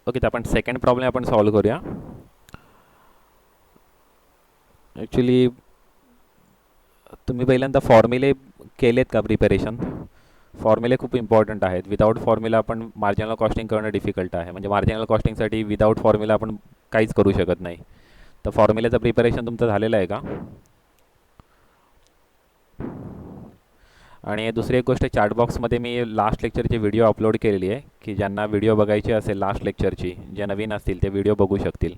Okay, तर आपण second problem आपण सॉल्व करूया. ॲक्च्युली तुम्ही पहिल्यांदा फॉर्म्युले केलेत का प्रिपरेशन? फॉर्म्युले खूप इम्पॉर्टंट आहेत. विदाऊट फॉर्म्युला आपण मार्जिनल कॉस्टिंग करणं डिफिकल्ट आहे. म्हणजे मार्जिनल कॉस्टिंगसाठी विदाऊट फॉर्म्युला आपण काहीच करू शकत नाही. तर फॉर्म्युल्याचं प्रिपरेशन तुमचं झालेलं आहे का? आणि दुसरी एक गोष्ट, चॅट बॉक्समध्ये मी लास्ट लेक्चरची व्हिडिओ अपलोड केलेली आहे, की ज्यांना व्हिडिओ बघायची असेल लास्ट लेक्चरची, जे नवीन असतील ते व्हिडिओ बघू शकतील.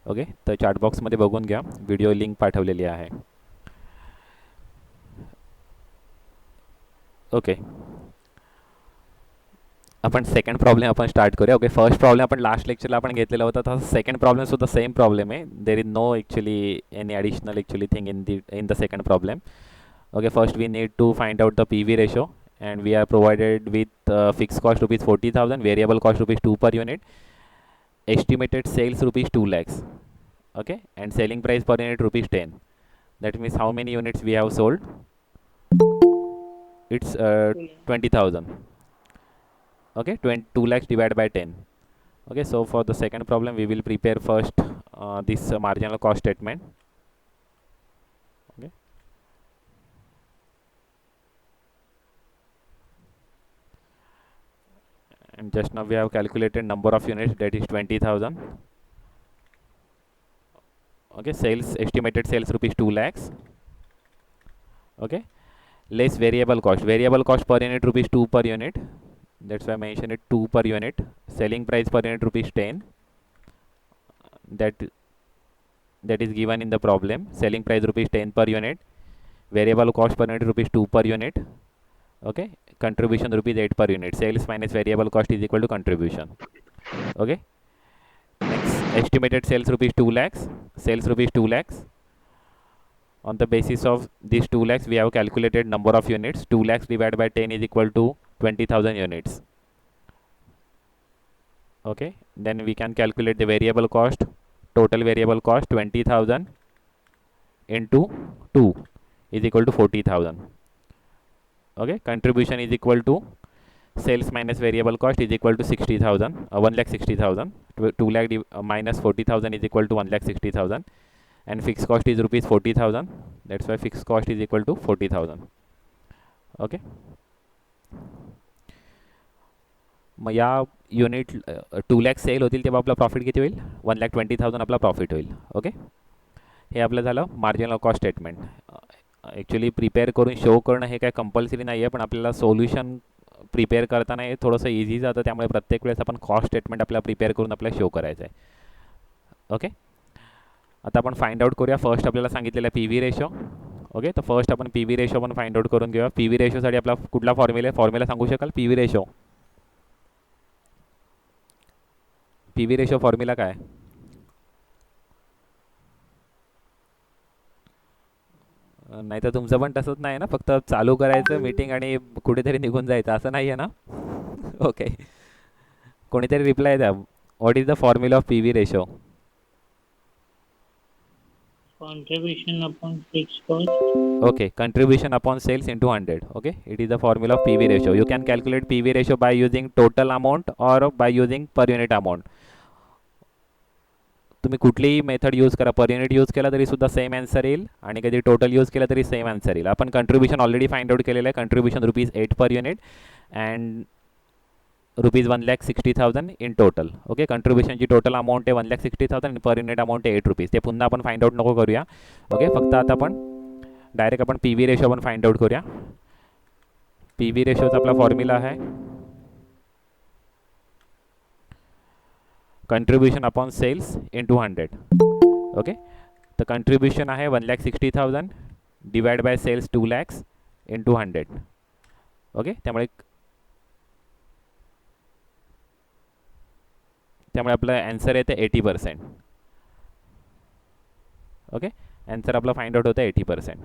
ओके, तर चॅट बॉक्समध्ये बघून घ्या, व्हिडिओ लिंक पाठवलेली आहे. ओके, आपण सेकंड प्रॉब्लेम आपण स्टार्ट करूया. ओके, फर्स्ट प्रॉब्लेम आपण लास्ट लेक्चरला आपण घेतलेला होता, तर सेकंड प्रॉब्लेमसुद्धा सेम प्रॉब्लेम आहे. There is no actually any additional thing in the second problem. Okay, first we need to find out the PV ratio, and we are provided with fixed cost rupees 40,000, variable cost rupees 2 per unit, estimated sales rupees 2 lakhs. Okay, and selling price per unit rupees 10. That means how many units we have sold? It's 20,000. Okay, 2 lakhs divided by 10. Okay, so for the second problem we will prepare first this marginal cost statement. Okay, and just now we have calculated number of units, that is 20,000. Okay, sales, estimated sales rupees 2 lakhs. Okay, less variable cost per unit rupees 2 per unit, that's why I mentioned it 2 per unit. Selling price per unit rupees 10, that that is given in the problem. Selling price rupees 10 per unit, variable cost per unit rupees 2 per unit. Okay, contribution rupees 8 per unit. Sales minus variable cost is equal to contribution. Okay, next, estimated sales rupees 2 lakhs. Sales rupees 2 lakhs. On the basis of these 2 lakhs, we have calculated number of units. 2 lakhs divided by 10 is equal to 20,000 units. Okay, then we can calculate the variable cost. Total variable cost 20,000 into 2 is equal to 40,000. Okay, contribution is equal to sales minus variable cost is equal to 60,000, 1,60,000. 2 lakh minus 40,000 is equal to 1,60,000, and fixed cost is rupees 40,000. That's why fixed cost is equal to 40,000. Okay, मग या unit 2 lakh sale होतील तेव्हा आपला profit किती होईल? 1,20,000 आपला profit होईल. Okay, हे आपलं झालं marginal cost statement. Actually prepare करून शो करणं हे काय कंपल्सरी नाही आहे, पण आपल्याला सोल्युशन प्रिपेअर करताना हे थोडंसं इझी जातं, त्यामुळे प्रत्येक वेळेस आपण कॉस्ट स्टेटमेंट आपल्याला प्रिपेअर करून आपल्याला शो करायचं आहे. ओके, आता आपण फाइंड आउट करूया. फर्स्ट आपल्याला सांगितलेलं आहे पी व्ही रेशो. ओके, तर फर्स्ट आपण पी व्ही रेशो पण फाइंड आउट करून घेऊया. पी व्ही रेशोसाठी आपला कुठला फॉर्म्युला सांगू शकाल? P V ratio, P V ratio formula काय? नाही तर तुमचं पण तसंच नाही ना, फक्त चालू करायचं मीटिंग आणि कुठेतरी निघून जायचं असं नाही आहे ना? ओके, कोणीतरी रिप्लाय द्या. What is the formula of P V ratio? Contribution upon fixed cost. Okay, contribution upon sales into 100. Okay, it is the formula of PV ratio. You can calculate PV ratio by using total amount or by using per unit amount. तुम्ही कुठलीही method use करा. Per unit use केला तरी सुद्धा same answer येईल, आणि कधी total use केला तरी सेम आन्सर येईल. आपण कंट्रीब्युशन ऑलरेडी फाइंड आउट केलेलं आहे. Contribution rupees 8 per unit and rupees 1,60,000 in total. Okay, कंट्रीब्युशनची टोटल अमाऊंट आहे 1,60,000 आणि पर युनिट अमाऊंट आहे 8 रुपीज. ते पुन्हा आपण फाइंड आउट नको करूया. ओके, फक्त आता आपण डायरेक्ट आपण पी व्ही रेशो पण फाइंड आउट करूया. पी व्ही रेशोचा आपला फॉर्म्युला आहे contribution upon sales into 100. Okay, तर कंट्रीब्युशन आहे 1,60,000 divide by sales 2 lakhs into 100. Okay, त्यामुळे आपलं ॲन्सर येतं 80%. ओके, ॲन्सर आपला फाइंड आउट होतं 80%.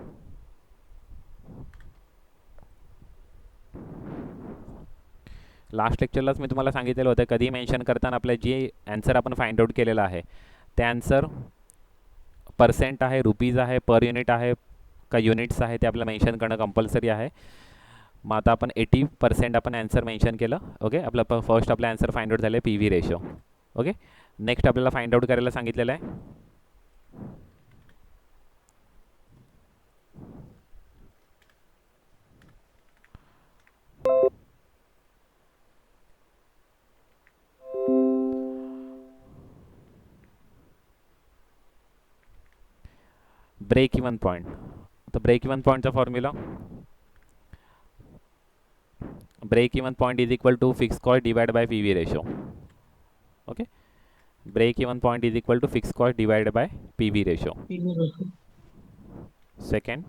लास्ट लेक्चरलाच मी तुम्हाला सांगितलेलं होतं, कधी मेन्शन करताना आपल्या जी ॲन्सर आपण फाइंड आउट केलेला आहे ते ॲन्सर पर्सेंट आहे, रुपीज आहे, पर युनिट आहे का युनिट्स आहे ते आपल्याला मेन्शन करणं कंपल्सरी आहे. मग आता आपण 80% आपण ॲन्सर मेन्शन केलं. ओके, आपलं फर्स्ट आपला ॲन्सर फाइंड आउट झालं P V ratio. Okay, next आपल्याला फाइंड आउट करायला सांगितलेलं आहे ब्रेक इवन पॉइंट. तर ब्रेक इवन पॉइंटचा formula, break even point is equal to fix cost divide by P V ratio. Okay, break even point is equal to fixed cost divided by PV ratio. Second,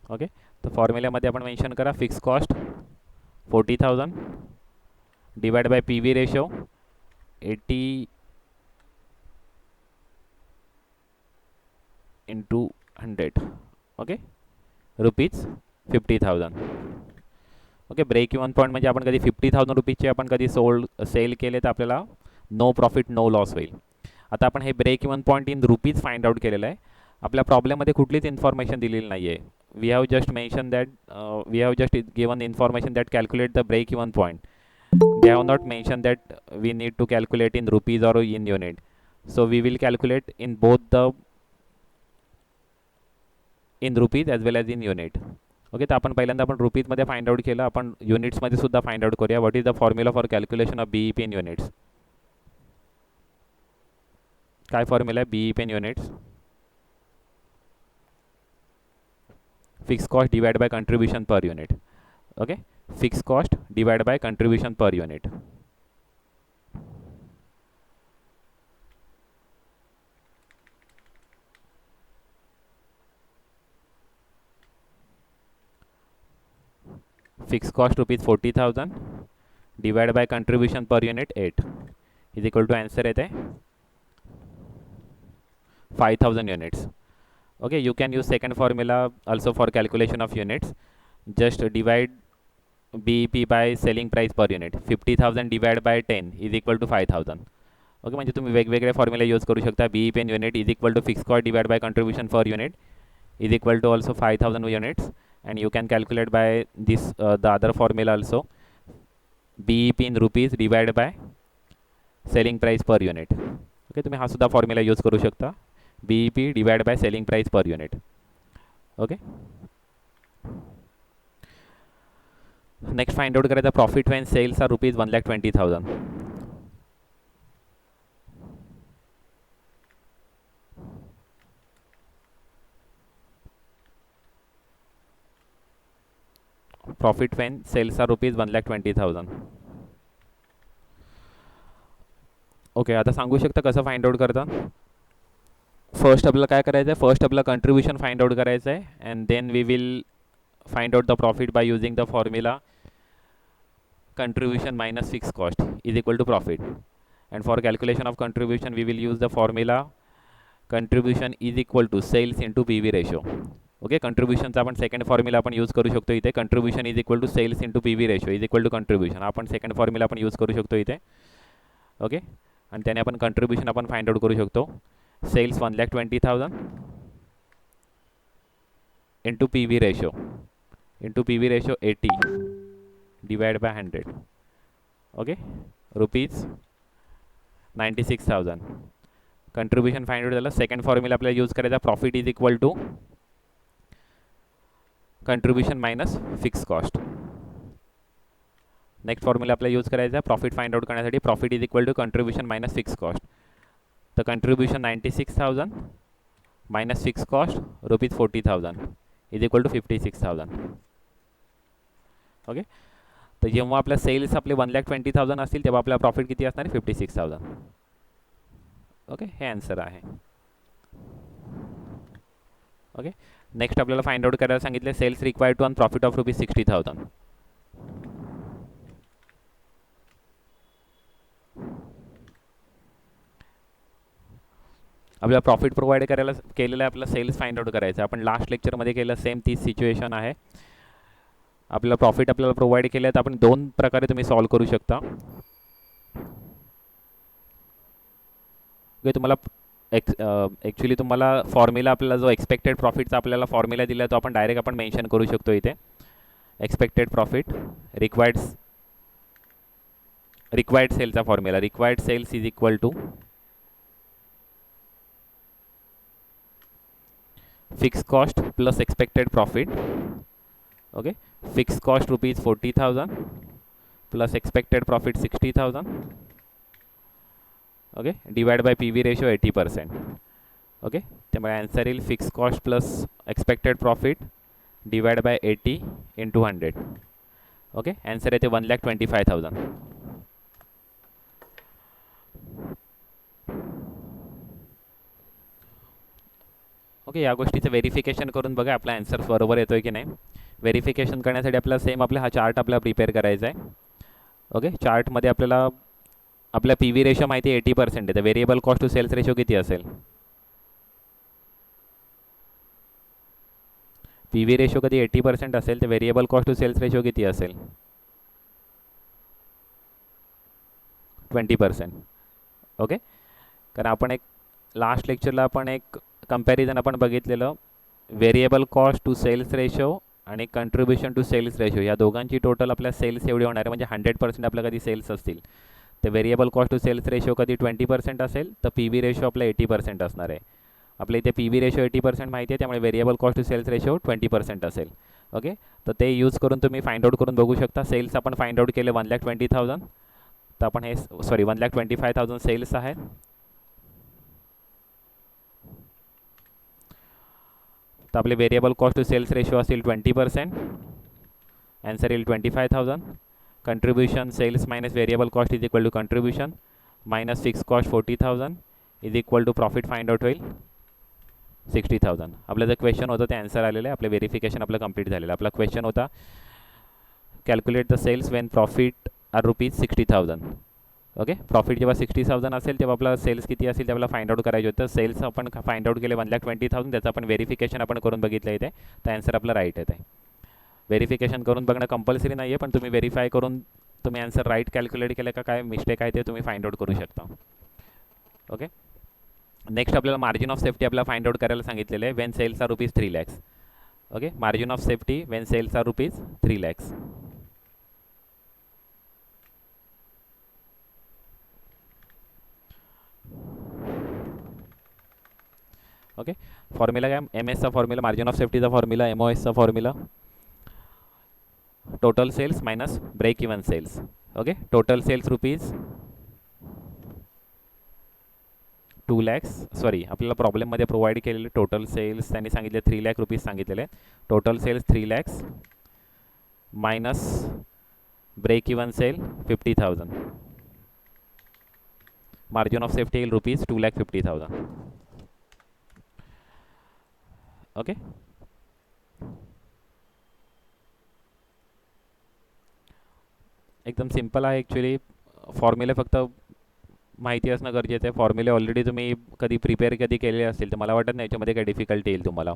okay, तो फॉर्म्युल्यामध्ये आपण mention करा fix cost 40,000 divide by P V ratio 80 into 100. Okay, rupees 50,000. Okay, break even point म्हणजे आपण कधी 50,000 रुपीजचे आपण कधी sale केले तर आपल्याला नो प्रॉफिट नो लॉस होईल. आता आपण हे break even point in rupees find out केलेलं आहे. आपल्या प्रॉब्लेममध्ये कुठलीच इन्फॉर्मेशन दिलेली नाही आहे. We have just mention that we have just given information that calculate the break even point. They have not mention that we need to calculate in rupees or in unit. So we will calculate in both the in rupees as well as in unit. Okay, तर आपण पहिल्यांदा आपण रुपीजमध्ये find out केलं, आपण युनिट्समध्ये सुद्धा find out करूया. What is the formula for calculation of BEP in units. काय फॉर्म्युला आहे BEP in units? Fix cost divide by contribution per unit. Okay, fix cost divide by contribution per unit. Fix cost rupees 40,000 divide by contribution per unit 8 is equal to answer येते 5,000 units. Okay, you can use second formula also for calculation of units. Just divide BEP by selling price per unit. 50,000 divided by 10 is equal to 5,000. Okay, म्हणजे तुम्ही वेगवेगळे formula use करू शकता. BEP in unit is equal to fix cost divide by contribution per unit is equal to also 5,000 units, and you can calculate by this the other formula also, BEP in rupees divided by selling price per unit. Okay, तुम्ही हा सुद्धा formula use करू शकता, BEP divided by selling price per unit. Okay, next find out करायचा profit when sales are rupees 1,20,000. Profit when sales are rupees 1,20,000. Okay, आता सांगू शकता कसं फाइंड आउट करता. फर्स्ट आपल्याला काय करायचं आहे, फर्स्ट आपल्याला कंट्रीब्यूशन फाइंड आउट करायचं आहे, and then we will find out the profit by using the formula contribution minus fixed cost is equal to profit. And for calculation of contribution we will use the formula contribution is equal to sales into PV ratio. Okay, कंट्रीब्युशनचा आपण second formula आपण use करू शकतो इथे. Contribution is equal to sales into P V ratio is equal to contribution. आपण second formula आपण use करू शकतो इथे. ओके, आणि त्याने आपण कंट्रीब्युशन आपण फाइंड आउट करू शकतो. Sales 1,20,000 into P V ratio 80 divide by 100. Okay, rupees 96,000. Contribution find out झालं. सेकंड फॉर्म्युला आपल्याला यूज करायचा, profit is equal to contribution minus fix cost. Next formula आपल्याला यूज करायचा प्रॉफिट फाइंड आउट करण्यासाठी, profit is equal to contribution minus fix cost. तर contribution 96,000 minus fix cost rupees 40,000 is equal to 56,000. Okay, तर जेव्हा आपल्या cells आपले 1,20,000 असतील तेव्हा आपला प्रॉफिट किती असणार, 56,000. ओके, हे आन्सर आहे. ओके, नेक्स्ट आपल्याला फाइंड आउट करायला सांगितले sales required to earn profit of rupees 60,000. आपल्याला प्रॉफिट प्रोव्हाइड करायला केलेलं आहे, आपल्याला सेल्स फाइंड आउट करायचं. आपण लास्ट लेक्चरमध्ये केलं सेम तीच सिच्युएशन आहे. आपल्याला प्रॉफिट आपल्याला प्रोव्हाइड केलं तर आपण दोन प्रकारे तुम्ही सॉल्व करू शकता. ओके, तुम्हाला ॲक्च्युली तुम्हाला फॉर्म्युला आपल्याला जो एक्सपेक्टेड प्रॉफिटचा आपल्याला फॉर्म्युला दिला तो आपण डायरेक्ट आपण मेन्शन करू शकतो इथे. एक्सपेक्टेड प्रॉफिट रिक्वायर्ड सेलचा formula, required sales is equal to fix cost plus expected profit. Okay, fix cost rupees 40,000 plus expected profit 60,000. Okay, divide by P V ratio 80%. Okay, त्यामुळे answer येईल fix cost plus expected profit divide by 80 into 100. Okay, answer येते 1,25,000. Okay, या गोष्टीचं verification करून बघा आपला answer बरोबर येतो आहे की नाही. व्हेरिफिकेशन करण्यासाठी आपल्याला सेम आपला हा चार्ट आपल्याला प्रिपेअर करायचा आहे. ओके, चार्टमध्ये आपल्याला आपल्या पी व्ही रेशो माहिती आहे 80% आहे, तर variable cost to sales ratio किती असेल? पी व्ही रेशो कधी 80% असेल तर variable cost to sales ratio किती असेल? 20%. ओके, कारण आपण एक लास्ट लेक्चरला आपण एक कंपॅरिझन आपण बघितलेलं variable cost to sales ratio आणि कंट्रीब्युशन टू सेल्स रेशो या दोघांची टोटल आपल्या सेल्स एवढी होणार आहे. म्हणजे 100% आपल्या कधी सेल्स असतील तर variable cost to sales ratio कधी 20% असेल तर पी व्ही रेशो आपला 80% असणार आहे. आपल्या इथे पी व्ही रेशो 80% माहिती आहे, त्यामुळे variable cost to sales ratio 20% असेल. ओके, तर ते यूज करून तुम्ही फाइंड आउट करून बघू शकता. सेल्स आपण फाइंड आउट केले 1,20,000, तर आपण हे 1,25,000 सेल्स आहे. तर आपले variable cost to sales ratio असेल 20%. आन्सर येईल 25,000. Contribution sales minus variable cost is equal to contribution minus fix cost 40,000 is equal to profit find out होईल 60,000. आपलं जे क्वेश्चन होतं ते आन्सर आलेलं आहे. आपलं व्हेरिफिकेशन आपलं कंप्लीट झालेलं. आपला क्वेश्चन होता calculate the sales when profit are rupees 60,000. Okay, profit जेव्हा 60,000 असेल तेव्हा आपला सेल्स किती असेल ते आपल्याला फाइंड आउट करायचं होतं. सेल्स आपण फाइंड आउट केले 1,20,000, त्याचं आपण व्हेरिफिकेशन आपण करून बघितलं इथे, तर आन्सर आपला राईट येत आहे. व्हेरिफिकेशन करून बघणं कंपल्सरी नाही आहे, पण तुम्ही व्हेरीफाय करून तुम्ही आन्सर राईट कॅल्क्युलेट केलं का काय मिस्टेक आहे ते तुम्ही फाइंड आउट करू शकता. ओके, नेक्स्ट आपल्याला मार्जिन ऑफ सेफ्टी आपल्याला फाइंड आउट करायला सांगितलेलं आहे when sales are rupees 3 lakhs. Okay, margin of safety when sales are rupees 3 lakhs. Okay, formula काय? एम एसचा फॉर्म्युला, मार्जिन ऑफ सेफ्टीचा फॉर्म्युला, एम ओ एसचा formula, total sales minus break even sales. Okay, total sales rupees 2 lakhs. Sorry, आपल्याला प्रॉब्लेममध्ये provide केलेले total cells त्यांनी सांगितले 3 lakh rupees सांगितलेले. Total sales 3 lakhs minus break even sale 50,000. Margin of safety येईल rupees 2,50,000. Okay, एकदम simple आहे. Actually फॉर्म्युले फक्त माहिती असणं गरजेचं आहे. फॉर्म्युले ऑलरेडी तुम्ही कधी प्रिपेअर कधी केलेले असतील तर मला वाटत नाही याच्यामध्ये काही डिफिकल्टी येईल तुम्हाला.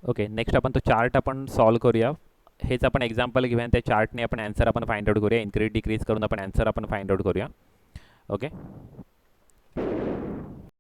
ओके, नेक्स्ट आपण तो चार्ट आपण सॉल्व करूया. हेच आपण एक्झाम्पल घेऊया आणि त्या चार्टने आपण आन्सर आपण फाइंड आउट करूया. इन्क्रीज डिक्रीज करून आपण आन्सर आपण फाइंड आउट करूया. ओके,